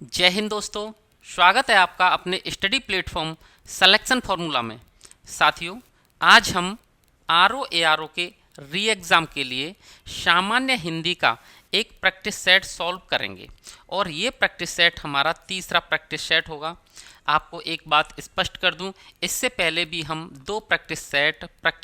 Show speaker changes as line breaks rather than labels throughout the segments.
जय हिंद दोस्तों। स्वागत है आपका अपने स्टडी प्लेटफॉर्म सिलेक्शन फार्मूला में। साथियों, आज हम RO ARO के री एग्ज़ाम के लिए सामान्य हिंदी का एक प्रैक्टिस सेट सॉल्व करेंगे और ये प्रैक्टिस सेट हमारा तीसरा प्रैक्टिस सेट होगा। आपको एक बात स्पष्ट कर दूं, इससे पहले भी हम दो प्रैक्टिस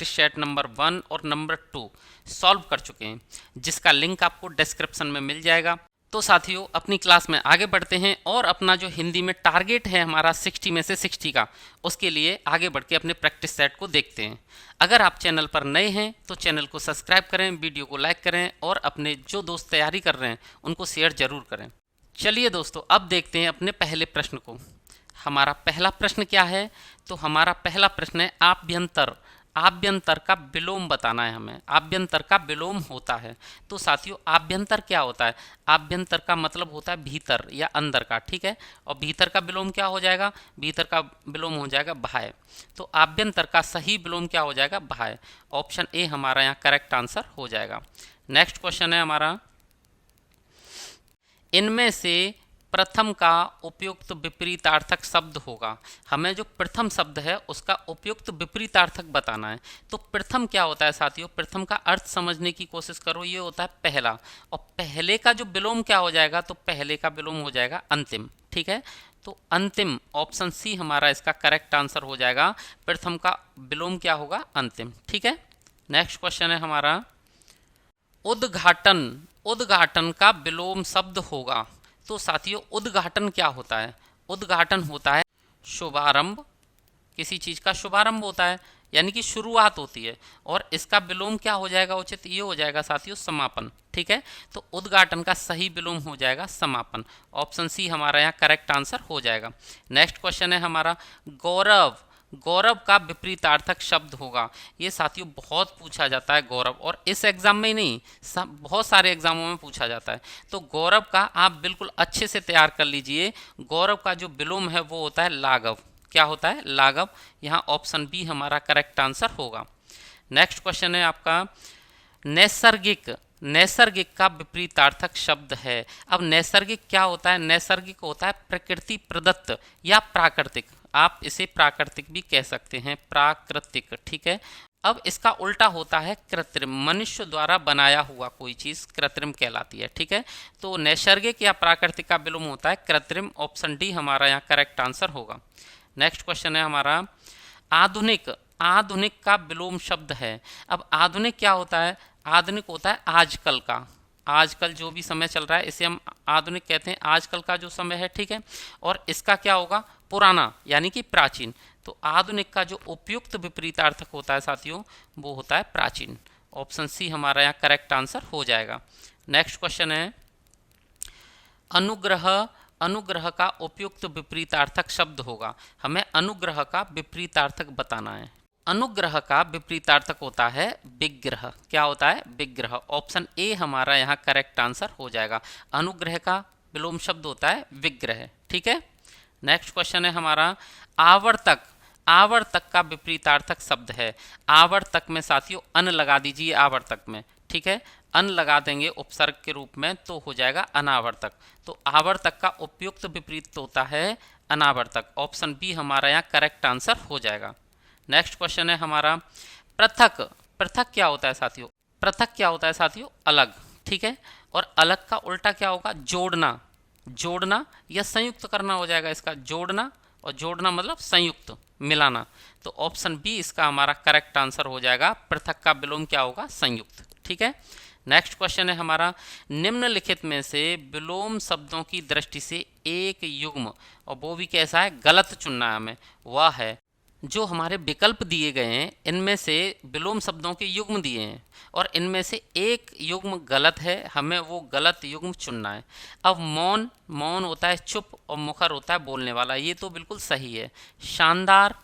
सेट नंबर 1 और नंबर 2 सॉल्व कर चुके हैं, जिसका लिंक आपको डिस्क्रिप्शन में मिल जाएगा। तो साथियों, अपनी क्लास में आगे बढ़ते हैं और अपना जो हिंदी में टारगेट है हमारा 60 में से 60 का, उसके लिए आगे बढ़ के अपने प्रैक्टिस सेट को देखते हैं। अगर आप चैनल पर नए हैं तो चैनल को सब्सक्राइब करें, वीडियो को लाइक करें और अपने जो दोस्त तैयारी कर रहे हैं उनको शेयर जरूर करें। चलिए दोस्तों, अब देखते हैं अपने पहले प्रश्न को। हमारा पहला प्रश्न क्या है? तो हमारा पहला प्रश्न है आभ्यंतर। आभ्यंतर का विलोम बताना है हमें। आभ्यंतर का विलोम होता है। तो साथियों, आभ्यंतर क्या होता है? आभ्यंतर का मतलब होता है भीतर या अंदर का, ठीक है। और भीतर का विलोम क्या हो जाएगा? भीतर का विलोम हो जाएगा बाह्य। तो आभ्यंतर का सही विलोम क्या हो जाएगा? बाह्य। ऑप्शन ए हमारा यहाँ करेक्ट आंसर हो जाएगा। नेक्स्ट क्वेश्चन है हमारा, इनमें से प्रथम का उपयुक्त विपरीतार्थक शब्द होगा। हमें जो प्रथम शब्द है उसका उपयुक्त विपरीतार्थक बताना है। तो प्रथम क्या होता है साथियों? प्रथम का अर्थ समझने की कोशिश करो। ये होता है पहला, और पहले का जो विलोम क्या हो जाएगा? तो पहले का विलोम हो जाएगा अंतिम, ठीक है। तो अंतिम, ऑप्शन सी हमारा इसका करेक्ट आंसर हो जाएगा। प्रथम का विलोम क्या होगा? अंतिम, ठीक है। नेक्स्ट क्वेश्चन है हमारा, उद्घाटन। उद्घाटन का विलोम शब्द होगा। तो साथियों, उद्घाटन क्या होता है? उद्घाटन होता है शुभारंभ। किसी चीज़ का शुभारंभ होता है, यानी कि शुरुआत होती है। और इसका विलोम क्या हो जाएगा? उचित ये हो जाएगा साथियों समापन, ठीक है। तो उद्घाटन का सही विलोम हो जाएगा समापन। ऑप्शन सी हमारा यहाँ करेक्ट आंसर हो जाएगा। नेक्स्ट क्वेश्चन है हमारा, गौरव। गौरव का विपरीतार्थक शब्द होगा। ये साथियों बहुत पूछा जाता है गौरव, और इस एग्जाम में ही नहीं, बहुत सारे एग्जामों में पूछा जाता है। तो गौरव का आप बिल्कुल अच्छे से तैयार कर लीजिए। गौरव का जो विलोम है वो होता है लाघव। क्या होता है? लाघव। यहाँ ऑप्शन बी हमारा करेक्ट आंसर होगा। नेक्स्ट क्वेश्चन है आपका, नैसर्गिक। नैसर्गिक का विपरीतार्थक शब्द है। अब नैसर्गिक क्या होता है? नैसर्गिक होता है प्रकृति प्रदत्त या प्राकृतिक। आप इसे प्राकृतिक भी कह सकते हैं, प्राकृतिक, ठीक है। अब इसका उल्टा होता है कृत्रिम। मनुष्य द्वारा बनाया हुआ कोई चीज़ कृत्रिम कहलाती है, ठीक है। तो नैसर्गिक या प्राकृतिक का विलोम होता है कृत्रिम। ऑप्शन डी हमारा यहाँ करेक्ट आंसर होगा। नेक्स्ट क्वेश्चन है हमारा, आधुनिक। आधुनिक का विलोम शब्द है। अब आधुनिक क्या होता है? आधुनिक होता है आजकल का। आजकल जो भी समय चल रहा है इसे हम आधुनिक कहते हैं, आजकल का जो समय है, ठीक है। और इसका क्या होगा? पुराना, यानी कि प्राचीन। तो आधुनिक का जो उपयुक्त विपरीतार्थक होता है साथियों, वो होता है प्राचीन। ऑप्शन सी हमारा यहाँ करेक्ट आंसर हो जाएगा। नेक्स्ट क्वेश्चन है, अनुग्रह। अनुग्रह का उपयुक्त विपरीतार्थक शब्द होगा। हमें अनुग्रह का विपरीतार्थक बताना है। अनुग्रह का विपरीतार्थक होता है विग्रह। क्या होता है? विग्रह। ऑप्शन ए हमारा यहाँ करेक्ट आंसर हो जाएगा। अनुग्रह का विलोम शब्द होता है विग्रह, ठीक है। नेक्स्ट क्वेश्चन है हमारा, आवर्तक। आवर्तक का विपरीतार्थक शब्द है। आवर्तक में साथियों अन लगा दीजिए आवर्तक में, ठीक है। अन लगा देंगे उपसर्ग के रूप में तो हो जाएगा अनावर्तक। तो आवर्तक का उपयुक्त विपरीत होता है अनावर्तक। ऑप्शन बी हमारा यहाँ करेक्ट आंसर हो जाएगा। नेक्स्ट क्वेश्चन है हमारा, पृथक। पृथक क्या होता है साथियों? पृथक क्या होता है साथियों? अलग, ठीक है। और अलग का उल्टा क्या होगा? जोड़ना। जोड़ना या संयुक्त करना हो जाएगा इसका, जोड़ना। और जोड़ना मतलब संयुक्त, मिलाना। तो ऑप्शन बी इसका हमारा करेक्ट आंसर हो जाएगा। पृथक का विलोम क्या होगा? संयुक्त, ठीक है। नेक्स्ट क्वेश्चन है हमारा, निम्नलिखित में से विलोम शब्दों की दृष्टि से एक युग्म, और वो भी कैसा है? गलत चुनना है हमें। वह है जो हमारे विकल्प दिए गए हैं, इनमें से विलोम शब्दों के युग्म दिए हैं और इनमें से एक युग्म गलत है, हमें वो गलत युग्म चुनना है। अब मौन। मौन होता है चुप और मुखर होता है बोलने वाला, ये तो बिल्कुल सही है। शानदार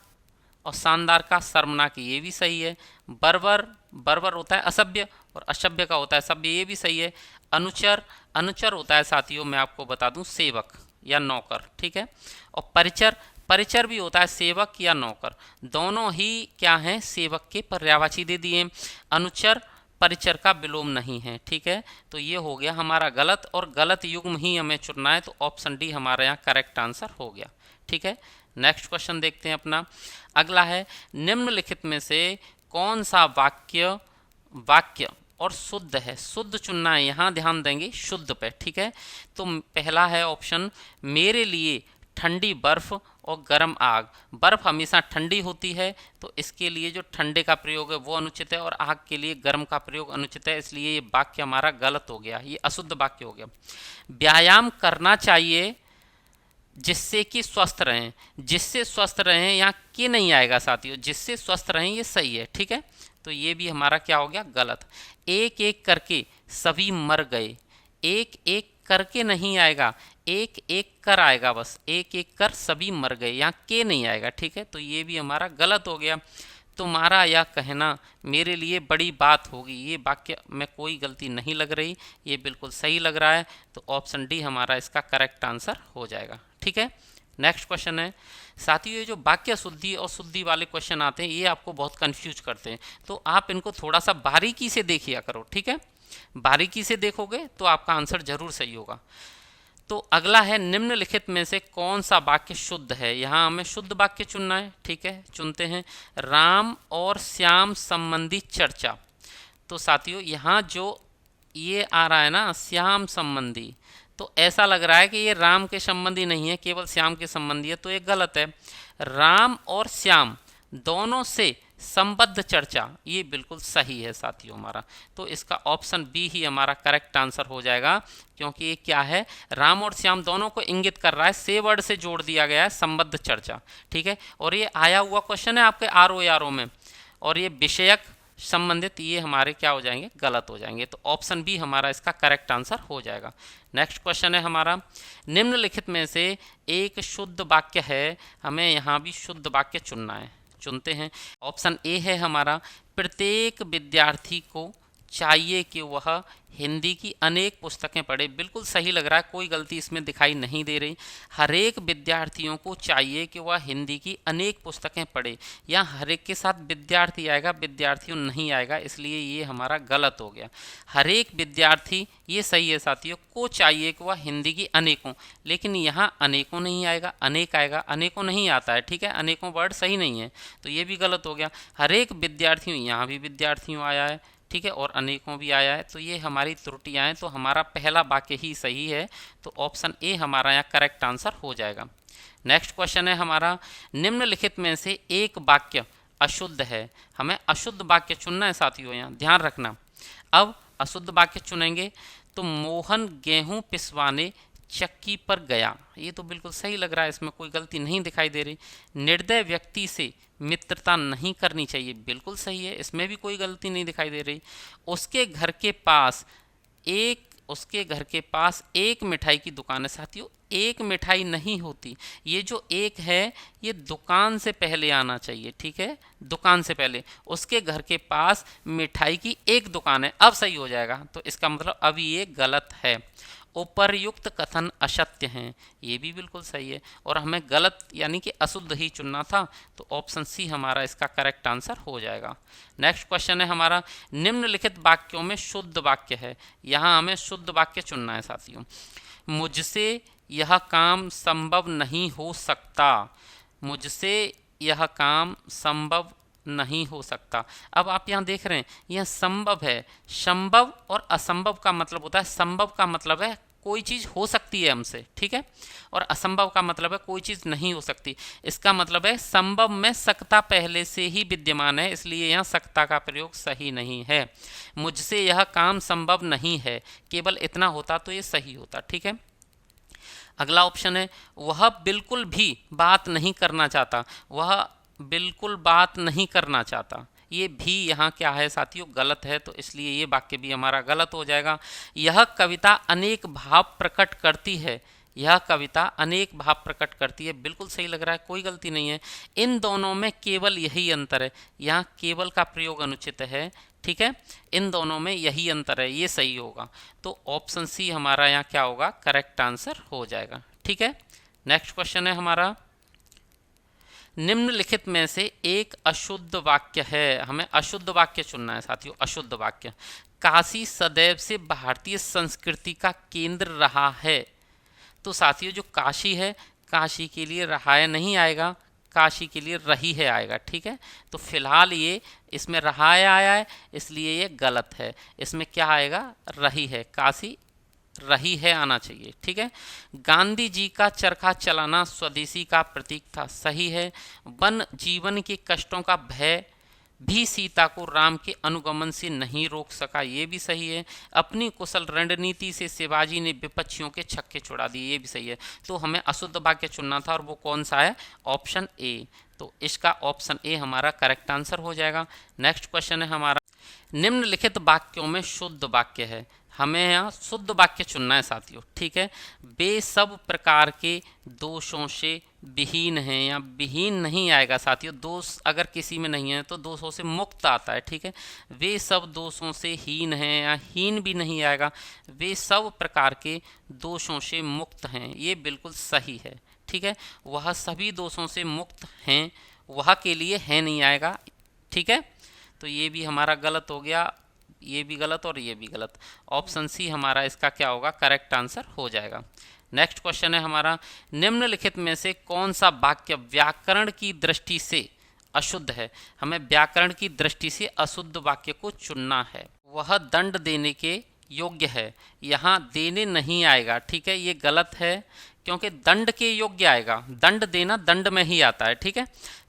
और शानदार का सर्वनाम, ये भी सही है। बर्बर। बर्बर होता है असभ्य और असभ्य का होता है सभ्य, ये भी सही है। अनुचर। अनुचर होता है साथियों मैं आपको बता दूं सेवक या नौकर, ठीक है। और परिचर। परिचर भी होता है सेवक या नौकर। दोनों ही क्या हैं? सेवक के पर्यायवाची दे दिए। अनुचर परिचर का विलोम नहीं है। ठीक है, तो ये हो गया हमारा गलत, और गलत युग्म ही हमें चुनना है, तो ऑप्शन डी हमारा यहाँ करेक्ट आंसर हो गया। ठीक है, नेक्स्ट क्वेश्चन देखते हैं अपना। अगला है, निम्नलिखित में से कौन सा वाक्य और शुद्ध है। शुद्ध चुनना है, यहाँ ध्यान देंगे शुद्ध पे। ठीक है, तो पहला है ऑप्शन, मेरे लिए ठंडी बर्फ और गर्म आग। बर्फ हमेशा ठंडी होती है, तो इसके लिए जो ठंडे का प्रयोग है वो अनुचित है, और आग के लिए गर्म का प्रयोग अनुचित है, इसलिए ये वाक्य हमारा गलत हो गया, ये अशुद्ध वाक्य हो गया। व्यायाम करना चाहिए जिससे कि स्वस्थ रहें। जिससे स्वस्थ रहें, यहाँ के नहीं आएगा साथियों, जिससे स्वस्थ रहें ये सही है। ठीक है, तो ये भी हमारा क्या हो गया, गलत। एक एक करके सभी मर गए। एक एक करके नहीं आएगा, एक एक कर आएगा, बस एक एक कर सभी मर गए, यहाँ के नहीं आएगा। ठीक है, तो ये भी हमारा गलत हो गया। तुम्हारा यह कहना मेरे लिए बड़ी बात होगी, ये वाक्य में कोई गलती नहीं लग रही, ये बिल्कुल सही लग रहा है, तो ऑप्शन डी हमारा इसका करेक्ट आंसर हो जाएगा। ठीक है, नेक्स्ट क्वेश्चन है साथियों, ये जो वाक्य शुद्धि और शुद्धि वाले क्वेश्चन आते हैं ये आपको बहुत कंफ्यूज करते हैं, तो आप इनको थोड़ा सा बारीकी से देखिए करो। ठीक है, बारीकी से देखोगे तो आपका आंसर जरूर सही होगा। तो अगला है, निम्नलिखित में से कौन सा वाक्य शुद्ध है। यहाँ हमें शुद्ध वाक्य चुनना है। ठीक है, चुनते हैं, राम और श्याम संबंधी चर्चा। तो साथियों यहाँ जो ये आ रहा है ना श्याम संबंधी, तो ऐसा लग रहा है कि ये राम के संबंधी नहीं है, केवल श्याम के संबंधी है, तो ये गलत है। राम और श्याम दोनों से संबद्ध चर्चा, ये बिल्कुल सही है साथियों हमारा, तो इसका ऑप्शन बी ही हमारा करेक्ट आंसर हो जाएगा, क्योंकि ये क्या है, राम और श्याम दोनों को इंगित कर रहा है, से वर्ड से जोड़ दिया गया है संबद्ध चर्चा। ठीक है, और ये आया हुआ क्वेश्चन है आपके आर में, और ये विषयक संबंधित, ये हमारे क्या हो जाएंगे, गलत हो जाएंगे, तो ऑप्शन बी हमारा इसका करेक्ट आंसर हो जाएगा। नेक्स्ट क्वेश्चन है हमारा, निम्नलिखित में से एक शुद्ध वाक्य है, हमें यहाँ भी शुद्ध वाक्य चुनना है। चुनते हैं, ऑप्शन ए है हमारा, प्रत्येक विद्यार्थी को चाहिए कि वह हिंदी की अनेक पुस्तकें पढ़े। बिल्कुल सही लग रहा है, कोई गलती इसमें दिखाई नहीं दे रही। हर एक विद्यार्थियों को चाहिए कि वह हिंदी की अनेक पुस्तकें पढ़े, या हर एक के साथ विद्यार्थी आएगा, विद्यार्थियों नहीं आएगा, इसलिए ये हमारा गलत हो गया। हर एक विद्यार्थी ये सही है साथियों, को चाहिए कि वह हिंदी की अनेकों, लेकिन यहाँ अनेकों नहीं आएगा, अनेक आएगा, अनेकों नहीं आता है। ठीक है, अनेकों वर्ड सही नहीं है, तो ये भी गलत हो गया। हर एक विद्यार्थियों, यहाँ भी विद्यार्थियों आया है, ठीक है, और अनेकों भी आया है, तो ये हमारी त्रुटियां हैं, तो हमारा पहला वाक्य ही सही है, तो ऑप्शन ए हमारा यहाँ करेक्ट आंसर हो जाएगा। नेक्स्ट क्वेश्चन है हमारा, निम्नलिखित में से एक वाक्य अशुद्ध है। हमें अशुद्ध वाक्य चुनना है साथियों, यहाँ ध्यान रखना। अब अशुद्ध वाक्य चुनेंगे, तो मोहन गेहूं पिसवाने चक्की पर गया, ये तो बिल्कुल सही लग रहा है, इसमें कोई गलती नहीं दिखाई दे रही। निर्दय व्यक्ति से मित्रता नहीं करनी चाहिए, बिल्कुल सही है, इसमें भी कोई गलती नहीं दिखाई दे रही। उसके घर के पास एक मिठाई की दुकान है। साथियों एक मिठाई नहीं होती, ये जो एक है ये दुकान से पहले आना चाहिए। ठीक है, दुकान से पहले, उसके घर के पास मिठाई की एक दुकान है, अब सही हो जाएगा, तो इसका मतलब अब ये गलत है। उपर्युक्त कथन असत्य हैं, ये भी बिल्कुल सही है, और हमें गलत यानी कि अशुद्ध ही चुनना था, तो ऑप्शन सी हमारा इसका करेक्ट आंसर हो जाएगा। नेक्स्ट क्वेश्चन है हमारा, निम्नलिखित वाक्यों में शुद्ध वाक्य है। यहाँ हमें शुद्ध वाक्य चुनना है साथियों। मुझसे यह काम संभव नहीं हो सकता, मुझसे यह काम संभव नहीं हो सकता। अब आप यहाँ देख रहे हैं यह संभव है, संभव और असंभव का मतलब होता है, संभव का मतलब है कोई चीज़ हो सकती है हमसे, ठीक है, और असंभव का मतलब है कोई चीज़ नहीं हो सकती। इसका मतलब है संभव में सकता पहले से ही विद्यमान है, इसलिए यहाँ सकता का प्रयोग सही नहीं है। मुझसे यह काम संभव नहीं है, केवल इतना होता तो ये सही होता। ठीक है, अगला ऑप्शन है, वह बिल्कुल भी बात नहीं करना चाहता, वह बिल्कुल बात नहीं करना चाहता, ये भी यहाँ क्या है साथियों, गलत है, तो इसलिए ये वाक्य भी हमारा गलत हो जाएगा। यह कविता अनेक भाव प्रकट करती है, यह कविता अनेक भाव प्रकट करती है, बिल्कुल सही लग रहा है, कोई गलती नहीं है। इन दोनों में केवल यही अंतर है, यहाँ केवल का प्रयोग अनुचित है। ठीक है, इन दोनों में यही अंतर है, ये सही होगा, तो ऑप्शन सी हमारा यहाँ क्या होगा, करेक्ट आंसर हो जाएगा। ठीक है, नेक्स्ट क्वेश्चन है हमारा, निम्नलिखित में से एक अशुद्ध वाक्य है, हमें अशुद्ध वाक्य चुनना है साथियों। अशुद्ध वाक्य, काशी सदैव से भारतीय संस्कृति का केंद्र रहा है। तो साथियों जो काशी है, काशी के लिए रहा है नहीं आएगा, काशी के लिए रही है आएगा। ठीक है, तो फिलहाल ये इसमें रहा है आया है, इसलिए ये गलत है। इसमें क्या आएगा, रही है, काशी रही है आना चाहिए। ठीक है, गांधी जी का चरखा चलाना स्वदेशी का प्रतीक था, सही है। वन जीवन के कष्टों का भय भी सीता को राम के अनुगमन से नहीं रोक सका, ये भी सही है। अपनी कुशल रणनीति से शिवाजी ने विपक्षियों के छक्के छुड़ा दिए, ये भी सही है। तो हमें अशुद्ध वाक्य चुनना था और वो कौन सा है, ऑप्शन ए। तो इसका ऑप्शन ए हमारा करेक्ट आंसर हो जाएगा। नेक्स्ट क्वेश्चन है हमारा, निम्नलिखित वाक्यों में शुद्ध वाक्य है, हमें यहाँ शुद्ध वाक्य चुनना है साथियों। ठीक है, वे सब प्रकार के दोषों से विहीन हैं, या विहीन नहीं आएगा साथियों, दोष अगर किसी में नहीं है तो दोषों से मुक्त आता है। ठीक है, वे सब दोषों से हीन हैं, या हीन भी नहीं आएगा, वे सब प्रकार के दोषों से मुक्त हैं, ये बिल्कुल सही है। ठीक है, वह सभी दोषों से मुक्त हैं, वह के लिए है नहीं आएगा। ठीक है, तो ये भी हमारा गलत हो गया, ये भी गलत और ये भी गलत। ऑप्शन सी हमारा इसका क्या होगा, करेक्ट आंसर हो जाएगा। नेक्स्ट क्वेश्चन है हमारा, निम्नलिखित में से कौन सा वाक्य व्याकरण की दृष्टि से अशुद्ध है, हमें व्याकरण की दृष्टि से अशुद्ध वाक्य को चुनना है। वह दंड देने के योग्य है, यहाँ देने नहीं आएगा। ठीक है, ये गलत है क्योंकि दंड के योग्य आएगा, दंड देना दंड में ही आता है। ठीक है,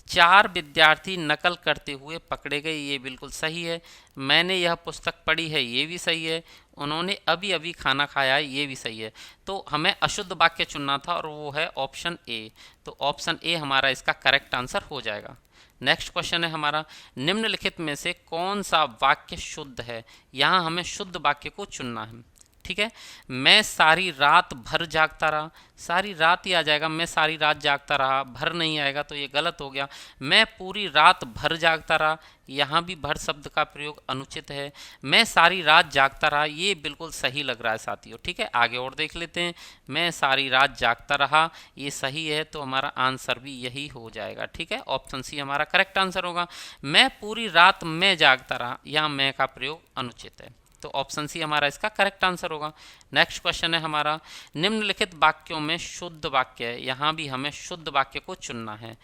4 विद्यार्थी नकल करते हुए पकड़े गए, ये बिल्कुल सही है। मैंने यह पुस्तक पढ़ी है, ये भी सही है। उन्होंने अभी अभी खाना खाया है, ये भी सही है। तो हमें अशुद्ध वाक्य चुनना था और वो है ऑप्शन ए। तो ऑप्शन ए हमारा इसका करेक्ट आंसर हो जाएगा। नेक्स्ट क्वेश्चन है हमारा, निम्नलिखित में से कौन सा वाक्य शुद्ध है, यहाँ हमें शुद्ध वाक्य को चुनना है। ठीक है, मैं सारी रात भर जागता रहा, सारी रात ही आ जाएगा, मैं सारी रात जागता रहा, भर नहीं आएगा तो ये गलत हो गया। मैं पूरी रात भर जागता रहा, यहाँ भी भर शब्द का प्रयोग अनुचित है। मैं सारी रात जागता रहा, ये बिल्कुल सही लग रहा है साथियों। ठीक है, आगे और देख लेते हैं। मैं सारी रात जागता रहा, ये सही है, तो हमारा आंसर भी यही हो जाएगा। ठीक है, ऑप्शन सी हमारा करेक्ट आंसर होगा। मैं पूरी रात मैं जागता रहा, यहाँ मैं का प्रयोग अनुचित है, तो ऑप्शन सी हमारा इसका करेक्ट आंसर होगा। नेक्स्ट क्वेश्चन है हमारा, निम्नलिखित वाक्यों में शुद्ध वाक्य है, यहाँ भी हमें शुद्ध वाक्य को चुनना है।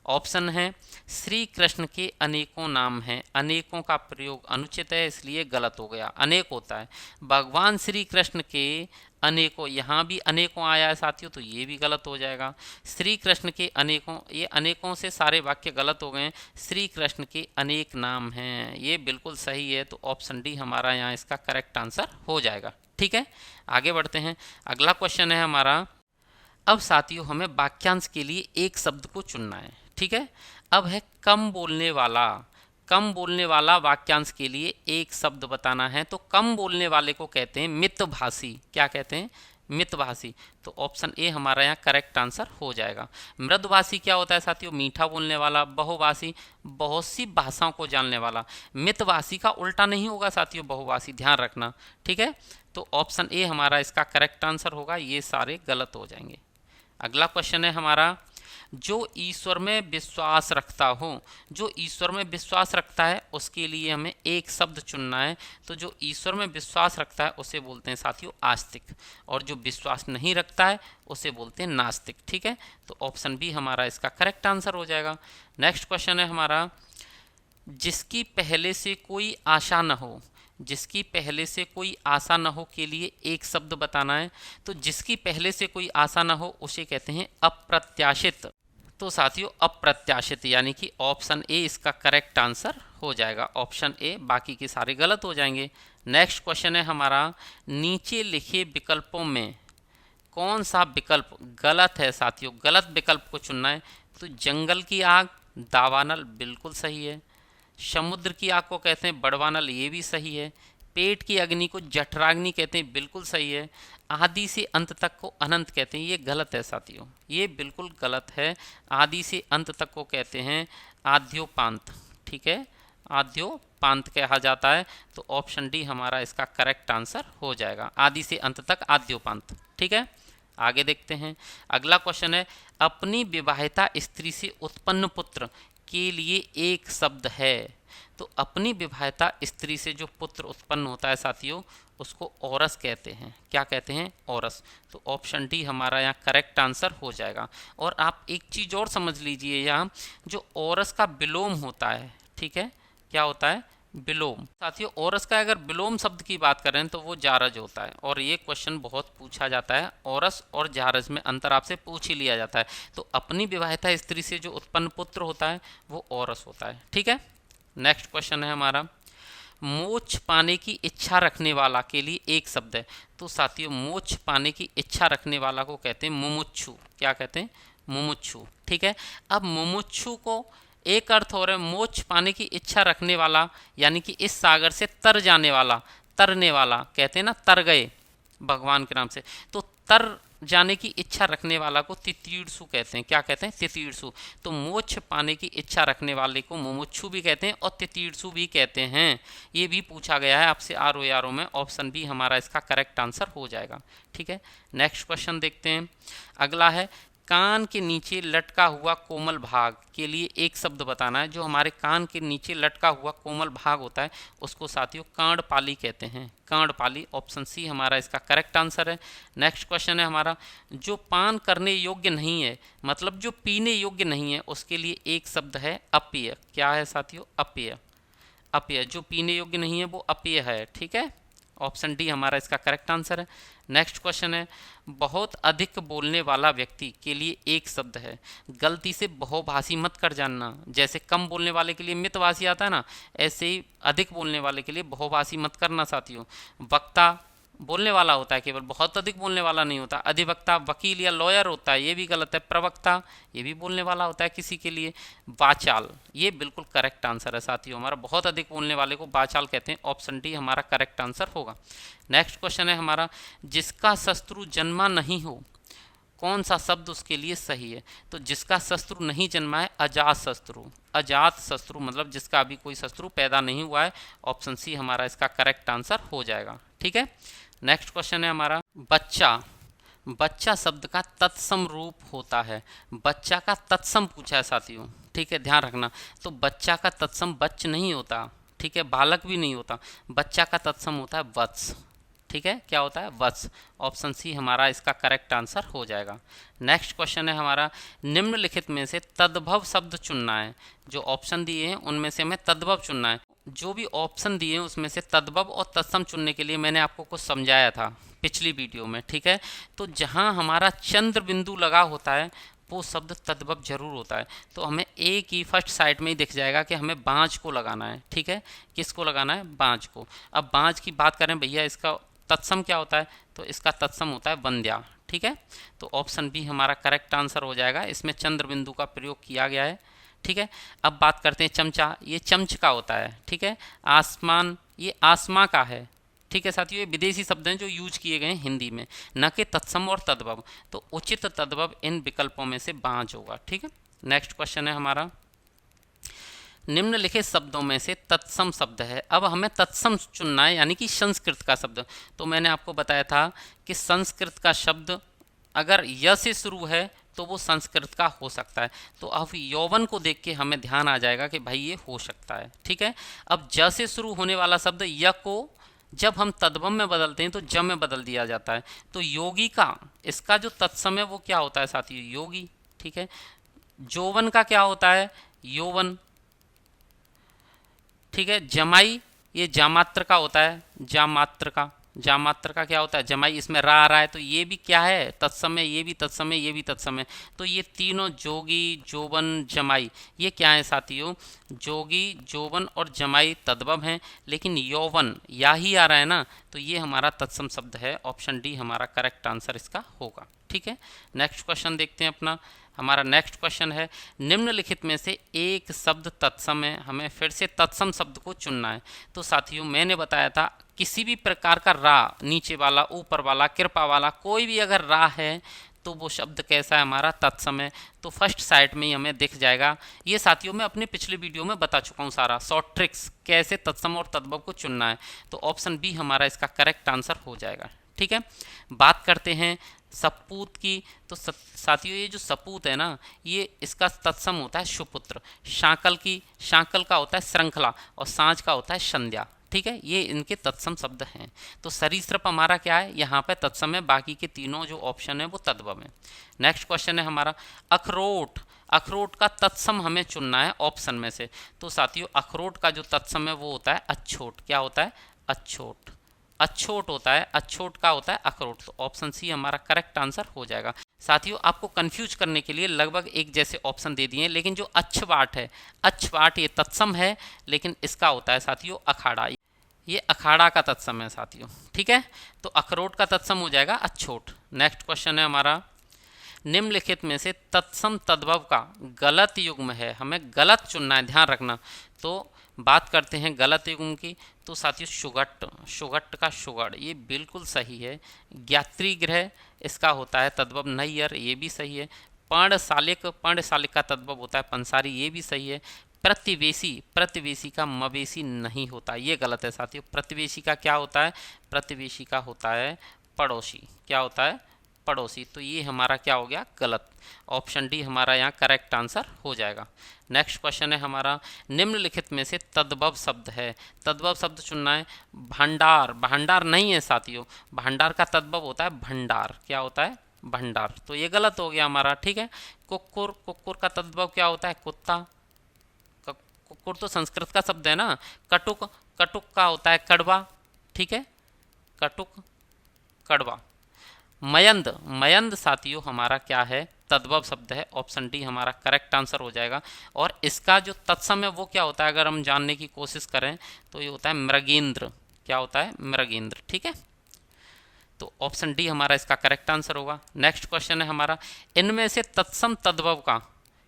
ऑप्शन है, श्री कृष्ण के अनेकों नाम हैं, अनेकों का प्रयोग अनुचित है, इसलिए गलत हो गया, अनेक होता है। भगवान श्री कृष्ण के अनेकों, यहाँ भी अनेकों आया है साथियों, तो ये भी गलत हो जाएगा। श्री कृष्ण के अनेकों, ये अनेकों से सारे वाक्य गलत हो गए। श्री कृष्ण के अनेक नाम हैं, ये बिल्कुल सही है, तो ऑप्शन डी हमारा यहाँ इसका करेक्ट आंसर हो जाएगा। ठीक है, आगे बढ़ते हैं। अगला क्वेश्चन है हमारा, अब साथियों हमें वाक्यांश के लिए एक शब्द को चुनना है। ठीक है, अब है कम बोलने वाला। कम बोलने वाला वाक्यांश के लिए एक शब्द बताना है, तो कम बोलने वाले को कहते हैं मितभाषी। क्या कहते हैं, मितभाषी। तो ऑप्शन ए हमारा यहाँ करेक्ट आंसर हो जाएगा। मृदभाषी क्या होता है साथियों, मीठा बोलने वाला। बहुभाषी, बहुत सी भाषाओं को जानने वाला। मितभाषी का उल्टा नहीं होगा साथियों, बहुभाषी, ध्यान रखना। ठीक है, तो ऑप्शन ए हमारा इसका करेक्ट आंसर होगा, ये सारे गलत हो जाएंगे। अगला क्वेश्चन है हमारा, जो ईश्वर में विश्वास रखता हो, जो ईश्वर में विश्वास रखता है उसके लिए हमें एक शब्द चुनना है। तो जो ईश्वर में विश्वास रखता है उसे बोलते हैं साथियों आस्तिक, और जो विश्वास नहीं रखता है उसे बोलते हैं नास्तिक। ठीक है, तो ऑप्शन बी हमारा इसका करेक्ट आंसर हो जाएगा। नेक्स्ट क्वेश्चन है हमारा, जिसकी पहले से कोई आशा न हो, जिसकी पहले से कोई आशा न हो के लिए एक शब्द बताना है। तो जिसकी पहले से कोई आशा न हो उसे कहते हैं अप्रत्याशित। तो साथियों अप्रत्याशित यानी कि ऑप्शन ए इसका करेक्ट आंसर हो जाएगा, ऑप्शन ए, बाकी के सारे गलत हो जाएंगे। नेक्स्ट क्वेश्चन है हमारा, नीचे लिखे विकल्पों में कौन सा विकल्प गलत है साथियों, गलत विकल्प को चुनना है। तो जंगल की आग दावानल बिल्कुल सही है। समुद्र की आग को कहते हैं बड़वानल, ये भी सही है। पेट की अग्नि को जठराग्नि कहते हैं, बिल्कुल सही है। आदि से अंत तक को अनंत कहते हैं, ये गलत है साथियों, ये बिल्कुल गलत है। आदि से अंत तक को कहते हैं आद्योपांत। ठीक है, आद्योपांत कहा जाता है, तो ऑप्शन डी हमारा इसका करेक्ट आंसर हो जाएगा, आदि से अंत तक आद्योपांत। ठीक है, आगे देखते हैं। अगला क्वेश्चन है, अपनी विवाहिता स्त्री से उत्पन्न पुत्र के लिए एक शब्द है। तो अपनी विवाहिता स्त्री से जो पुत्र उत्पन्न होता है साथियों, उसको औरस कहते हैं। क्या कहते हैं? औरस। तो ऑप्शन डी हमारा यहाँ करेक्ट आंसर हो जाएगा। और आप एक चीज़ और समझ लीजिए, यहाँ जो औरस का विलोम होता है, ठीक है, क्या होता है? विलोम। साथियों औरस का अगर विलोम शब्द की बात करें तो वो जारज होता है, और ये क्वेश्चन बहुत पूछा जाता है। औरस और जारज में अंतर आपसे पूछ ही लिया जाता है। तो अपनी विवाहिता स्त्री से जो उत्पन्न पुत्र होता है वो औरस होता है। ठीक है, नेक्स्ट क्वेश्चन है हमारा, मोक्ष पाने की इच्छा रखने वाला के लिए एक शब्द है। तो साथियों मोक्ष पाने की इच्छा रखने वाला को कहते हैं मुमुक्षु। क्या कहते हैं? मुमुक्षु। ठीक है, अब मुमुक्षु को एक अर्थ हो रहा है मोक्ष पाने की इच्छा रखने वाला, यानी कि इस सागर से तर जाने वाला, तरने वाला, कहते हैं ना तर गए भगवान के नाम से। तो तर जाने की इच्छा रखने वाला को तितीर्षु कहते हैं। क्या कहते हैं? तितीर्षु। तो मोक्ष पाने की इच्छा रखने वाले को मुमुक्षु भी कहते हैं और तितीर्षु भी कहते हैं। ये भी पूछा गया है आपसे आरो यारो में। ऑप्शन बी हमारा इसका करेक्ट आंसर हो जाएगा। ठीक है, नेक्स्ट क्वेश्चन देखते हैं। अगला है, कान के नीचे लटका हुआ कोमल भाग के लिए एक शब्द बताना है। जो हमारे कान के नीचे लटका हुआ कोमल भाग होता है उसको साथियों कांडपाली कहते हैं। कांडपाली। ऑप्शन सी हमारा इसका करेक्ट आंसर है। नेक्स्ट क्वेश्चन है हमारा, जो पान करने योग्य नहीं है, मतलब जो पीने योग्य नहीं है, उसके लिए एक शब्द है अपेय। क्या है साथियों? अपेय। अपेय, जो पीने योग्य नहीं है वो अपेय है। ठीक है, ऑप्शन डी हमारा इसका करेक्ट आंसर है। नेक्स्ट क्वेश्चन है, बहुत अधिक बोलने वाला व्यक्ति के लिए एक शब्द है। गलती से बहुभाषी मत कर जानना। जैसे कम बोलने वाले के लिए मितभाषी आता है ना, ऐसे ही अधिक बोलने वाले के लिए बहुभाषी मत करना साथियों। वक्ता बोलने वाला होता है केवल, बहुत अधिक बोलने वाला नहीं होता। अधिवक्ता वकील या लॉयर होता है, ये भी गलत है। प्रवक्ता ये भी बोलने वाला होता है किसी के लिए। वाचाल ये बिल्कुल करेक्ट आंसर है साथियों हमारा। बहुत अधिक बोलने वाले को वाचाल कहते हैं। ऑप्शन डी हमारा करेक्ट आंसर होगा। नेक्स्ट क्वेश्चन है हमारा, जिसका शत्रु जन्मा नहीं हो, कौन सा शब्द उसके लिए सही है? तो जिसका शत्रु नहीं जन्मा है, अजात शत्रु। अजात शत्रु मतलब जिसका अभी कोई शत्रु पैदा नहीं हुआ है। ऑप्शन सी हमारा इसका करेक्ट आंसर हो जाएगा। ठीक है, नेक्स्ट क्वेश्चन है हमारा, बच्चा। बच्चा शब्द का तत्सम रूप होता है। बच्चा का तत्सम पूछा है साथियों। ठीक है, ध्यान रखना। तो बच्चा का तत्सम बच्च नहीं होता। ठीक है, बालक भी नहीं होता। बच्चा का तत्सम होता है वत्स। ठीक है, क्या होता है? वत्स। ऑप्शन सी हमारा इसका करेक्ट आंसर हो जाएगा। नेक्स्ट क्वेश्चन है हमारा, निम्नलिखित में से तद्भव शब्द चुनना है। जो ऑप्शन दिए हैं उनमें से हमें तद्भव चुनना है। जो भी ऑप्शन दिए हैं उसमें से तद्भव और तत्सम चुनने के लिए मैंने आपको कुछ समझाया था पिछली वीडियो में। ठीक है, तो जहाँ हमारा चंद्र बिंदु लगा होता है वो शब्द तद्भव जरूर होता है। तो हमें एक ही फर्स्ट साइड में ही दिख जाएगा कि हमें बाँझ को लगाना है। ठीक है, किसको लगाना है? बाँझ को। अब बाँझ की बात करें भैया, इसका तत्सम क्या होता है? तो इसका तत्सम होता है वंद्या। ठीक है, तो ऑप्शन बी हमारा करेक्ट आंसर हो जाएगा। इसमें चंद्र बिंदु का प्रयोग किया गया है। ठीक है, अब बात करते हैं चमचा। ये चमच का होता है। ठीक है, आसमान ये आसमां का है। ठीक है साथियों, ये विदेशी शब्द हैं जो यूज किए गए हैं हिंदी में, न कि तत्सम और तद्भव। तो उचित तद्भव इन विकल्पों में से बाँझ होगा। ठीक है, नेक्स्ट क्वेश्चन है हमारा, निम्नलिखित शब्दों में से तत्सम शब्द है। अब हमें तत्सम चुनना है, यानी कि संस्कृत का शब्द। तो मैंने आपको बताया था कि संस्कृत का शब्द अगर य से शुरू है तो वो संस्कृत का हो सकता है। तो अब यौवन को देख के हमें ध्यान आ जाएगा कि भाई ये हो सकता है। ठीक है, अब ज से शुरू होने वाला शब्द य को जब हम तद्भव में बदलते हैं तो ज में बदल दिया जाता है। तो योगी का इसका जो तत्सम है वो क्या होता है साथियों? योगी। ठीक है, जौवन का क्या होता है? यौवन। ठीक है, जमाई ये जामात्र का होता है। जामात्र का, जामात्र का क्या होता है? जमाई। इसमें रा आ रहा है तो ये भी क्या है? तत्समय। ये भी तत्समय, ये भी तत्समय। तो ये तीनों जोगी, जोवन, जमाई ये क्या है साथियों? जोगी, जोवन और जमाई तद्भव हैं, लेकिन यौवन या ही आ रहा है ना, तो ये हमारा तत्सम शब्द है। ऑप्शन डी हमारा करेक्ट आंसर इसका होगा। ठीक है, नेक्स्ट क्वेश्चन देखते हैं अपना। हमारा नेक्स्ट क्वेश्चन है, निम्नलिखित में से एक शब्द तत्सम है। हमें फिर से तत्सम शब्द को चुनना है। तो साथियों मैंने बताया था किसी भी प्रकार का रा, नीचे वाला, ऊपर वाला, कृपा वाला, कोई भी अगर रा है तो वो शब्द कैसा है? हमारा तत्सम है। तो फर्स्ट साइड में ही हमें दिख जाएगा। ये साथियों मैं अपने पिछले वीडियो में बता चुका हूँ सारा शॉर्ट ट्रिक्स कैसे तत्सम और तद्भव को चुनना है। तो ऑप्शन बी हमारा इसका करेक्ट आंसर हो जाएगा। ठीक है, बात करते हैं सपूत की, तो साथियों ये जो सपूत है ना, ये इसका तत्सम होता है सुपुत्र। शाकल की, शाकल का होता है श्रृंखला, और सांझ का होता है संध्या। ठीक है, ये इनके तत्सम शब्द हैं। तो सरीसृप हमारा क्या है, यहाँ पे तत्सम है, बाकी के तीनों जो ऑप्शन है वो तद्भव है। नेक्स्ट क्वेश्चन है हमारा अखरोट। अखरोट का तत्सम हमें चुनना है ऑप्शन में से। तो साथियों अखरोट का जो तत्सम है वो होता है अच्छोट। क्या होता है, अच्छोट। अच्छोट होता है, अच्छोट का होता है अखरोट। तो ऑप्शन सी हमारा करेक्ट आंसर हो जाएगा। साथियों आपको कंफ्यूज करने के लिए लगभग एक जैसे ऑप्शन दे दिए हैं, लेकिन जो अच्छवाट है, अच्छवाट ये तत्सम है, लेकिन इसका होता है साथियों अखाड़ा। ये अखाड़ा का तत्सम है साथियों। ठीक है, तो अखरोट का तत्सम हो जाएगा अच्छोट। नेक्स्ट क्वेश्चन है हमारा निम्नलिखित में से तत्सम तद्भव का गलत युग्म है। हमें गलत चुनना है, ध्यान रखना। तो बात करते हैं गलत युग्म की। तो साथियों सुगट, सुगट का सुगड़ ये बिल्कुल सही है। ज्ञात्री ग्रह इसका होता है तद्भव नैयर, ये भी सही है। पर्णशालिक, पर्णशालिक का तद्भव होता है पंसारी, ये भी सही है। प्रतिवेशी, प्रतिवेशी का मवेशी नहीं होता, ये गलत है साथियों। प्रतिवेशी का क्या होता है, प्रतिवेशी का होता है पड़ोसी। क्या होता है, पड़ोसी। तो ये हमारा क्या हो गया, गलत। ऑप्शन डी हमारा यहाँ करेक्ट आंसर हो जाएगा। नेक्स्ट क्वेश्चन है हमारा निम्नलिखित में से तद्भव शब्द है। तद्भव शब्द चुनना है। भंडार, भंडार नहीं है साथियों, भंडार का तद्भव होता है भंडार। क्या होता है, भंडार। तो ये गलत हो गया हमारा। ठीक है, कुक्कुर, कुक्कुर का तद्भव क्या होता है, कुत्ता। कुक्कुर तो संस्कृत का शब्द है ना। कटुक, कटुक का होता है कड़वा। ठीक है, कटुक, कड़वा। मयंद, मयंद साथियों हमारा क्या है, तद्भव शब्द है। ऑप्शन डी हमारा करेक्ट आंसर हो जाएगा। और इसका जो तत्सम है वो क्या होता है, अगर हम जानने की कोशिश करें तो ये होता है मृगेंद्र। क्या होता है, मृगेंद्र। ठीक है, तो ऑप्शन डी हमारा इसका करेक्ट आंसर होगा। नेक्स्ट क्वेश्चन है हमारा इनमें से तत्सम तद्भव का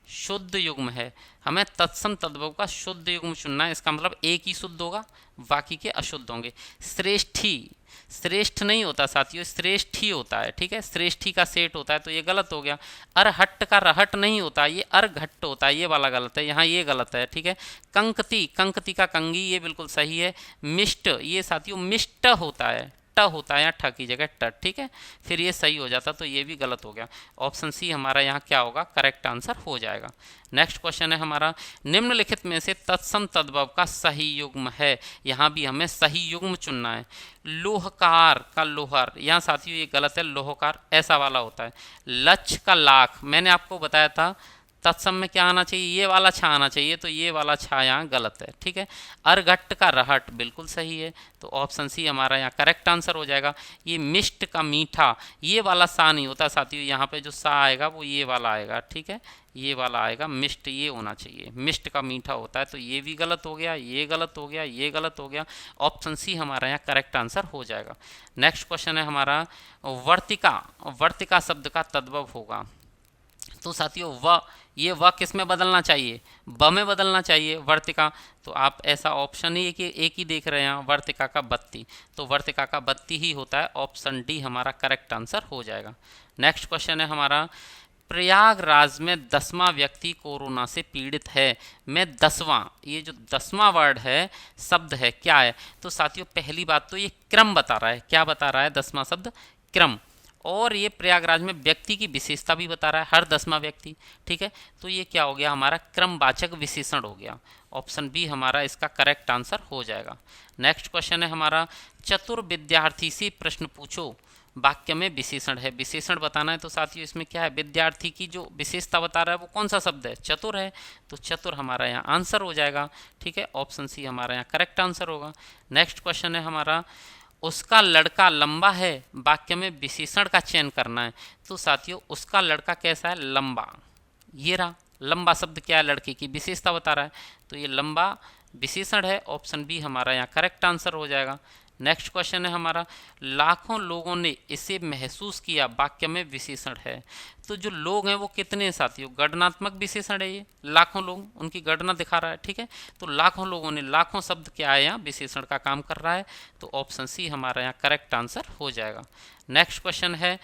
शुद्ध युग्म है। हमें तत्सम तद्भव का शुद्ध युग्म चुनना है। इसका मतलब एक ही शुद्ध होगा, बाकी के अशुद्ध होंगे। श्रेष्ठी, श्रेष्ठ नहीं होता साथियों, श्रेष्ठ ही होता है। ठीक है, श्रेष्ठी का सेठ होता है, तो ये गलत हो गया। अरहट्ट का रहट नहीं होता, ये अर्घट्ट होता है, ये वाला गलत है, यहाँ ये गलत है। ठीक है, कंकती, कंकती का कंगी, ये बिल्कुल सही है। मिष्ट, ये साथियों मिष्ट होता है, ट होता है यहाँ ठ की जगह ट। ठीक है, फिर ये सही हो जाता, तो ये भी गलत हो गया। ऑप्शन सी हमारा यहाँ क्या होगा, करेक्ट आंसर हो जाएगा। नेक्स्ट क्वेश्चन है हमारा निम्नलिखित में से तत्सम तद्भव का सही युग्म है। यहाँ भी हमें सही युग्म चुनना है। लोहकार का लोहर, यहाँ साथियों ये गलत है, लोहकार ऐसा वाला होता है। लक्ष का लाख, मैंने आपको बताया था तत्सम में क्या आना चाहिए, ये वाला छा आना चाहिए, तो ये वाला छा यहाँ गलत है। ठीक है, अर्घट का रहट बिल्कुल सही है, तो ऑप्शन सी हमारा यहाँ करेक्ट आंसर हो जाएगा। ये मिष्ट का मीठा, ये वाला सा नहीं होता साथियों, यहाँ पे जो सा आएगा वो ये वाला आएगा। ठीक है, ये वाला आएगा, मिष्ट ये होना चाहिए, मिष्ट का मीठा होता है, तो ये भी गलत हो गया, ये गलत हो गया, ये गलत हो गया। ऑप्शन सी हमारा यहाँ करेक्ट आंसर हो जाएगा। नेक्स्ट क्वेश्चन है हमारा वर्तिका, वर्तिका शब्द का तद्भव होगा। तो साथियों व, ये व किस में बदलना चाहिए, ब में बदलना चाहिए वर्तिका। तो आप ऐसा ऑप्शन ही एक ही देख रहे हैं, वर्तिका का बत्ती, तो वर्तिका का बत्ती ही होता है। ऑप्शन डी हमारा करेक्ट आंसर हो जाएगा। नेक्स्ट क्वेश्चन है हमारा प्रयागराज में 10वां व्यक्ति कोरोना से पीड़ित है। मैं 10वां, ये जो 10वां वर्ड है, शब्द है, क्या है। तो साथियों पहली बात तो ये क्रम बता रहा है। क्या बता रहा है, 10वां शब्द क्रम। और ये प्रयागराज में व्यक्ति की विशेषता भी बता रहा है, हर 10वां व्यक्ति। ठीक है, तो ये क्या हो गया, हमारा क्रमवाचक विशेषण हो गया। ऑप्शन बी हमारा इसका करेक्ट आंसर हो जाएगा। नेक्स्ट क्वेश्चन है हमारा चतुर विद्यार्थी से प्रश्न पूछो, वाक्य में विशेषण है। विशेषण बताना है, तो साथियों इसमें क्या है, विद्यार्थी की जो विशेषता बता रहा है वो कौन सा शब्द है, चतुर है, तो चतुर हमारा यहाँ आंसर हो जाएगा। ठीक है, ऑप्शन सी हमारा यहाँ करेक्ट आंसर होगा। नेक्स्ट क्वेश्चन है हमारा उसका लड़का लंबा है, वाक्य में विशेषण का चयन करना है। तो साथियों उसका लड़का कैसा है, लंबा। ये रहा, लंबा शब्द क्या है, लड़के की विशेषता बता रहा है, तो ये लंबा विशेषण है। ऑप्शन बी हमारा यहाँ करेक्ट आंसर हो जाएगा। नेक्स्ट क्वेश्चन है हमारा लाखों लोगों ने इसे महसूस किया, वाक्य में विशेषण है। तो जो लोग हैं वो कितने हैं साथियों, गणनात्मक विशेषण है, ये लाखों लोग, उनकी गणना दिखा रहा है। ठीक है, तो लाखों लोगों ने, लाखों शब्द क्या है यहाँ, विशेषण का काम कर रहा है, तो ऑप्शन सी हमारा यहाँ करेक्ट आंसर हो जाएगा। नेक्स्ट क्वेश्चन है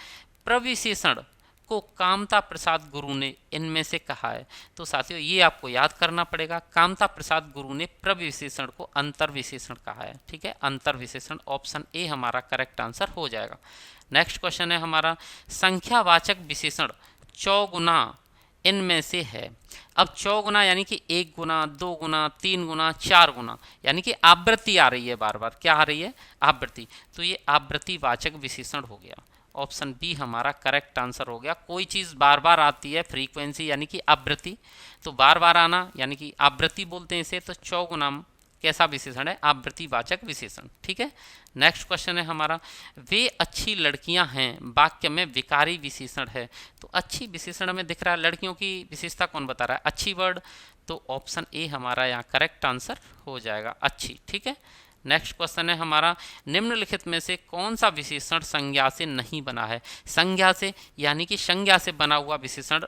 प्रविशेषण, को कामता प्रसाद गुरु ने इनमें से कहा है। तो साथियों ये आपको याद करना पड़ेगा, कामता प्रसाद गुरु ने प्रविशेषण को अंतर विशेषण कहा है। ठीक है, अंतर विशेषण ऑप्शन ए हमारा करेक्ट आंसर हो जाएगा। नेक्स्ट क्वेश्चन है हमारा, संख्यावाचक विशेषण चौगुना इनमें से है। अब चौगुना यानी कि 1 गुना, 2 गुना, 3 गुना, 4 गुना, यानी कि आवृत्ति आ रही है बार बार। क्या आ रही है? आवृत्ति। तो ये आवृत्तिवाचक विशेषण हो गया। ऑप्शन बी हमारा करेक्ट आंसर हो गया। कोई चीज़ बार बार आती है, फ्रीक्वेंसी यानी कि आवृत्ति, तो बार बार आना यानी कि आवृत्ति बोलते हैं इसे। तो चौगुना कैसा विशेषण है? आवृत्तिवाचक विशेषण। ठीक है, नेक्स्ट क्वेश्चन है हमारा, वे अच्छी लड़कियां हैं वाक्य में विकारी विशेषण है। तो अच्छी विशेषण में दिख रहा है, लड़कियों की विशेषता कौन बता रहा है? अच्छी वर्ड। तो ऑप्शन ए हमारा यहाँ करेक्ट आंसर हो जाएगा, अच्छी। ठीक है, नेक्स्ट क्वेश्चन है हमारा, निम्नलिखित में से कौन सा विशेषण संज्ञा से नहीं बना है? संज्ञा से यानी कि संज्ञा से बना हुआ विशेषण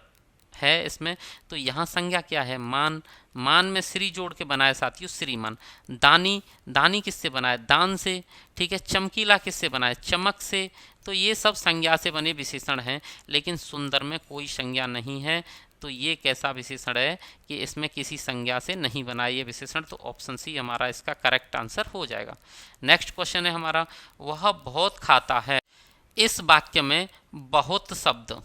है इसमें। तो यहाँ संज्ञा क्या है? मान। मान में श्री जोड़ के बनाए साथियों, श्रीमान। दानी, दानी किससे बनाए? दान से। ठीक है, चमकीला किससे बनाए? चमक से। तो ये सब संज्ञा से बने विशेषण हैं, लेकिन सुंदर में कोई संज्ञा नहीं है। तो ये कैसा विशेषण है कि इसमें किसी संज्ञा से नहीं बना ये विशेषण। तो ऑप्शन सी हमारा इसका करेक्ट आंसर हो जाएगा। नेक्स्ट क्वेश्चन है हमारा, वह बहुत खाता है। इस वाक्य में बहुत शब्द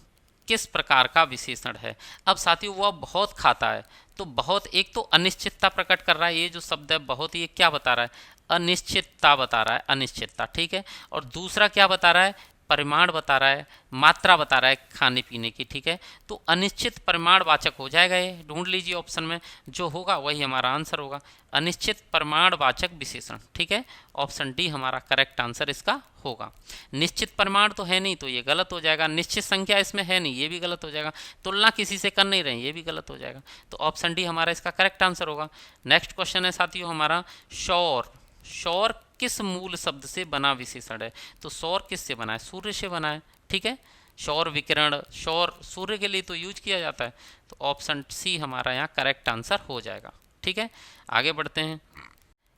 किस प्रकार का विशेषण है? अब साथियों वह बहुत खाता है, तो बहुत एक तो अनिश्चितता प्रकट कर रहा है। ये जो शब्द है बहुत, ये क्या बता रहा है? अनिश्चितता बता रहा है, अनिश्चितता। ठीक है, और दूसरा क्या बता रहा है? परिमाण बता रहा है, मात्रा बता रहा है खाने पीने की। ठीक है, तो अनिश्चित परिमाणवाचक हो जाएगा ये। ढूंढ लीजिए ऑप्शन में, जो होगा वही हमारा आंसर होगा, अनिश्चित परिमाणवाचक विशेषण। ठीक है, ऑप्शन डी हमारा करेक्ट आंसर इसका होगा। निश्चित परिमाण तो है नहीं, तो ये गलत हो जाएगा। निश्चित संख्या इसमें है नहीं, ये भी गलत हो जाएगा। तुलना किसी से कर नहीं रहे, ये भी गलत हो जाएगा। तो ऑप्शन डी हमारा इसका करेक्ट आंसर होगा। नेक्स्ट क्वेश्चन है साथियों हमारा, सौर। सौर किस मूल शब्द से बना विशेषण है? तो सौर किससे बना है? सूर्य से बना है। ठीक है, सौर विकिरण, सौर सूर्य के लिए तो यूज किया जाता है। तो ऑप्शन सी हमारा यहाँ करेक्ट आंसर हो जाएगा। ठीक है, आगे बढ़ते हैं।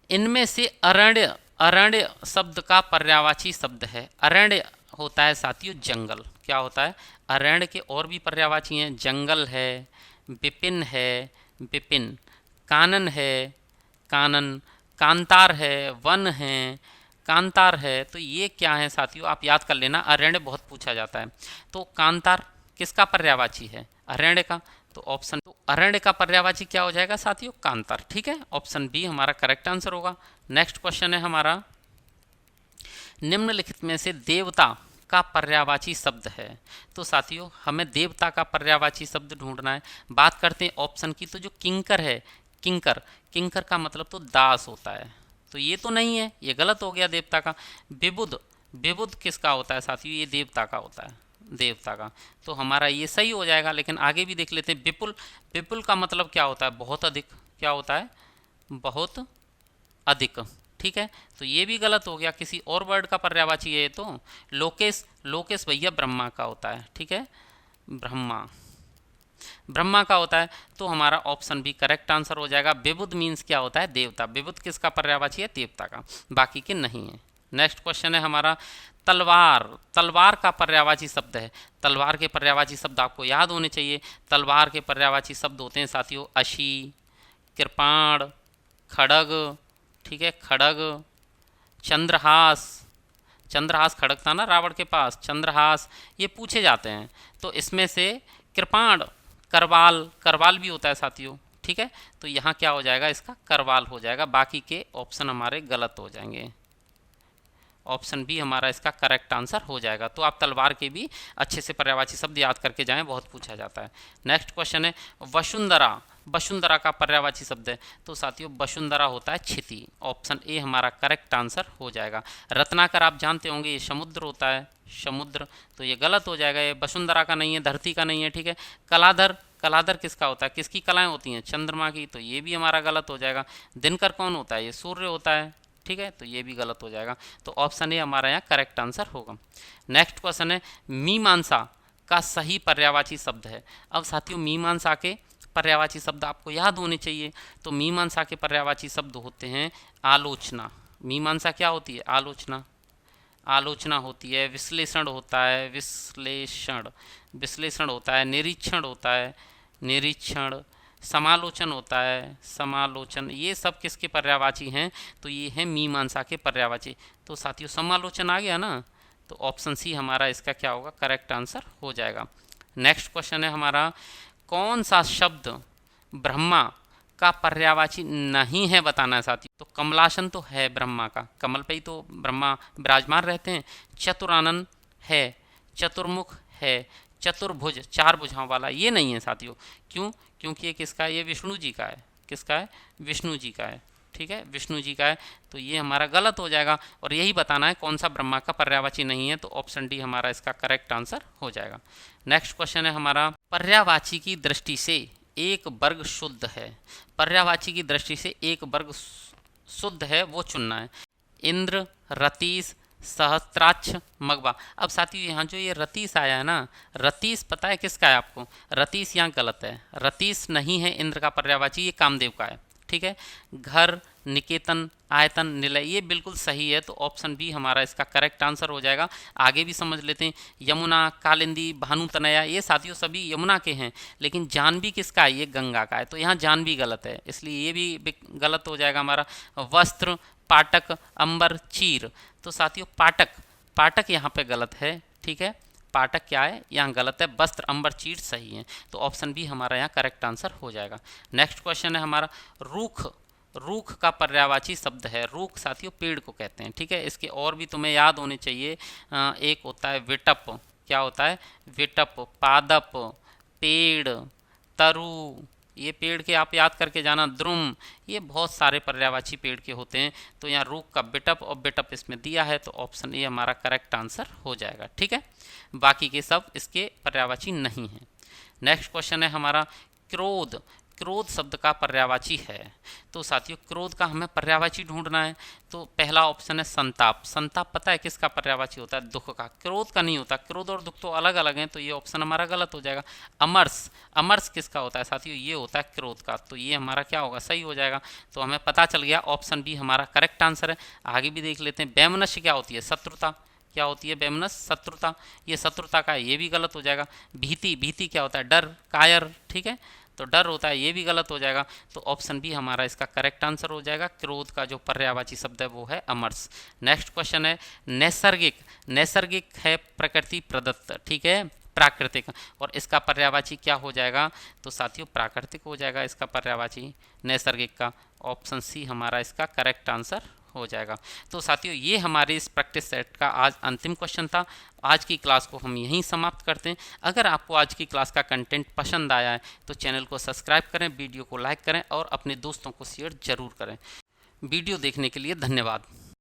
इनमें से अरण्य, अरण्य शब्द का पर्यायवाची शब्द है। अरण्य होता है साथियों जंगल। क्या होता है? अरण्य के और भी पर्यायवाची हैं, जंगल है, विपिन है, विपिन, कानन है, कानन, कांतार है, वन है, कांतार है। तो ये क्या है साथियों? आप याद कर लेना, अरण्य बहुत पूछा जाता है। तो कांतार किसका पर्यायवाची है? अरण्य का। तो ऑप्शन, तो अरण्य का पर्यायवाची क्या हो जाएगा साथियों? कांतार। ठीक है, ऑप्शन बी हमारा करेक्ट आंसर होगा। नेक्स्ट क्वेश्चन है हमारा, निम्नलिखित में से देवता का पर्यायवाची शब्द है। तो साथियों हमें देवता का पर्यायवाची शब्द ढूंढना है। बात करते हैं ऑप्शन की, तो जो किंकर है, किंकर, किंकर का मतलब तो दास होता है। तो ये तो नहीं है, ये गलत हो गया देवता का। विबुध, विबुध किसका होता है साथियों? ये देवता का होता है, देवता का। तो हमारा ये सही हो जाएगा। लेकिन आगे भी देख लेते हैं। विपुल, विपुल का मतलब क्या होता है? बहुत अधिक। क्या होता है? बहुत अधिक। ठीक है, तो ये भी गलत हो गया, किसी और वर्ड का पर्यायवाची है ये तो। लोकेश, लोकेश भैया ब्रह्मा का होता है। ठीक है, ब्रह्मा, ब्रह्मा का होता है। तो हमारा ऑप्शन भी करेक्ट आंसर हो जाएगा। विबुध मीन्स क्या होता है? देवता। विबुध किसका पर्यायवाची है? देवता का, बाकी के नहीं है। नेक्स्ट क्वेश्चन है हमारा, तलवार। तलवार का पर्यायवाची शब्द है। तलवार के पर्यायवाची शब्द आपको याद होने चाहिए। तलवार के पर्यायवाची शब्द होते हैं साथियों, अशी, कृपाण, खड़ग। ठीक है, खड़ग, चंद्रहास। चंद्रहास खड़ग था ना रावण के पास, चंद्रहास, ये पूछे जाते हैं। तो इसमें से कृपाण, करवाल, करवाल भी होता है साथियों। ठीक है, तो यहाँ क्या हो जाएगा? इसका करवाल हो जाएगा। बाकी के ऑप्शन हमारे गलत हो जाएंगे। ऑप्शन बी हमारा इसका करेक्ट आंसर हो जाएगा। तो आप तलवार के भी अच्छे से पर्यायवाची शब्द याद करके जाएं, बहुत पूछा जाता है। नेक्स्ट क्वेश्चन है, वसुंधरा। वसुंधरा का पर्यायवाची शब्द है। तो साथियों वसुंधरा होता है क्षिति। ऑप्शन ए हमारा करेक्ट आंसर हो जाएगा। रत्नाकर आप जानते होंगे, ये समुद्र होता है, समुद्र। तो ये गलत हो जाएगा, ये वसुंधरा का नहीं है, धरती का नहीं है। ठीक है, कलाधर, कलाधर किसका होता है? किसकी कलाएं होती हैं? चंद्रमा की। तो ये भी हमारा गलत हो जाएगा। दिनकर कौन होता है? ये सूर्य होता है। ठीक है, तो ये भी गलत हो जाएगा। तो ऑप्शन ए हमारा यहाँ करेक्ट आंसर होगा। नेक्स्ट क्वेश्चन है, मीमांसा का सही पर्यायवाची शब्द है। अब साथियों मीमांसा के पर्यायवाची शब्द आपको याद होने चाहिए। तो मीमांसा के पर्यायवाची शब्द होते हैं आलोचना। मीमांसा क्या होती है? आलोचना, आलोचना होती है। विश्लेषण होता है, विश्लेषण, विश्लेषण होता है, निरीक्षण होता है, निरीक्षण, समालोचन होता है, समालोचन, ये सब किसके पर्यायवाची हैं? तो ये हैं मीमांसा के पर्यायवाची। तो साथियों समालोचन आ गया ना, तो ऑप्शन सी हमारा इसका क्या होगा? करेक्ट आंसर हो जाएगा। नेक्स्ट क्वेश्चन है हमारा, कौन सा शब्द ब्रह्मा का पर्यायवाची नहीं है बताना है साथियों। तो कमलासन तो है ब्रह्मा का, कमल पे ही तो ब्रह्मा विराजमान रहते हैं। चतुरानन है, चतुर्मुख है, चतुर्भुज, चार भुजाओं वाला, ये नहीं है साथियों। क्यों? क्योंकि ये किसका है? ये विष्णु जी का है। किसका है? विष्णु जी का है। ठीक है, विष्णु जी का है, तो ये हमारा गलत हो जाएगा। और यही बताना है कौन सा ब्रह्मा का पर्यायवाची नहीं है, तो ऑप्शन डी हमारा इसका करेक्ट आंसर हो जाएगा। नेक्स्ट क्वेश्चन है हमारा, पर्यायवाची की दृष्टि से एक वर्ग शुद्ध है। पर्यायवाची की दृष्टि से एक वर्ग शुद्ध है, वो चुनना है। इंद्र, रतीश, सहस्त्राक्ष, मगवा। अब साथियों यहाँ जो ये रतीश आया है ना, रतीश पता है किसका है आपको? रतीश यहाँ गलत है, रतीश नहीं है इंद्र का पर्यायवाची, ये कामदेव का है। ठीक है, घर, निकेतन, आयतन, निलय, ये बिल्कुल सही है, तो ऑप्शन बी हमारा इसका करेक्ट आंसर हो जाएगा। आगे भी समझ लेते हैं, यमुना, कालिंदी, भानुतनया, ये साथियों सभी यमुना के हैं, लेकिन जानवी किसका है? ये गंगा का है, तो यहाँ जानवी गलत है, इसलिए ये भी गलत हो जाएगा हमारा। वस्त्र, पाटक, अंबर, चीर, तो साथियों पाटक, पाटक यहाँ पे गलत है। ठीक है, पाटक क्या है? यहाँ गलत है, वस्त्र, अंबर, चीर सही है, तो ऑप्शन बी हमारा यहाँ करेक्ट आंसर हो जाएगा। नेक्स्ट क्वेश्चन है हमारा, रूख, रूख का पर्यायवाची शब्द है। रूख साथियों पेड़ को कहते हैं। ठीक है, इसके और भी तुम्हें याद होने चाहिए। एक होता है विटप, क्या होता है? विटप, पादप, पेड़, तरु, ये पेड़ के आप याद करके जाना, द्रुम, ये बहुत सारे पर्यायवाची पेड़ के होते हैं। तो यहाँ रूख का बिटप और बिटप इसमें दिया है, तो ऑप्शन ए हमारा करेक्ट आंसर हो जाएगा। ठीक है, बाकी के सब इसके पर्यायवाची नहीं हैं। नेक्स्ट क्वेश्चन है हमारा, क्रोध, क्रोध शब्द का पर्यायवाची है। तो साथियों क्रोध का हमें पर्यायवाची ढूंढना है, तो पहला ऑप्शन है संताप। संताप पता है किसका पर्यायवाची होता है? दुख का, क्रोध का नहीं होता। क्रोध और दुख तो अलग अलग हैं, तो ये ऑप्शन हमारा गलत हो जाएगा। अमर्ष, अमर्ष किसका होता है साथियों? ये होता है क्रोध का, तो ये हमारा क्या होगा? सही हो जाएगा। तो हमें पता चल गया ऑप्शन बी हमारा करेक्ट आंसर है। आगे भी देख लेते हैं, वैमनस्य क्या होती है? शत्रुता, क्या होती है? वैमनस्य शत्रुता, ये शत्रुता का है, ये भी गलत हो जाएगा। भीति, भीति क्या होता है? डर, कायर, ठीक है, तो डर होता है, ये भी गलत हो जाएगा। तो ऑप्शन बी हमारा इसका करेक्ट आंसर हो जाएगा। क्रोध का जो पर्यायवाची शब्द है वो है अमर्ष। नेक्स्ट क्वेश्चन है नैसर्गिक, नैसर्गिक है प्रकृति प्रदत्त, ठीक है, प्राकृतिक, और इसका पर्यायवाची क्या हो जाएगा? तो साथियों प्राकृतिक हो जाएगा इसका पर्यायवाची नैसर्गिक का। ऑप्शन सी हमारा इसका करेक्ट आंसर हो जाएगा। तो साथियों ये हमारे इस प्रैक्टिस सेट का आज अंतिम क्वेश्चन था। आज की क्लास को हम यहीं समाप्त करते हैं। अगर आपको आज की क्लास का कंटेंट पसंद आया है तो चैनल को सब्सक्राइब करें, वीडियो को लाइक करें और अपने दोस्तों को शेयर जरूर करें। वीडियो देखने के लिए धन्यवाद।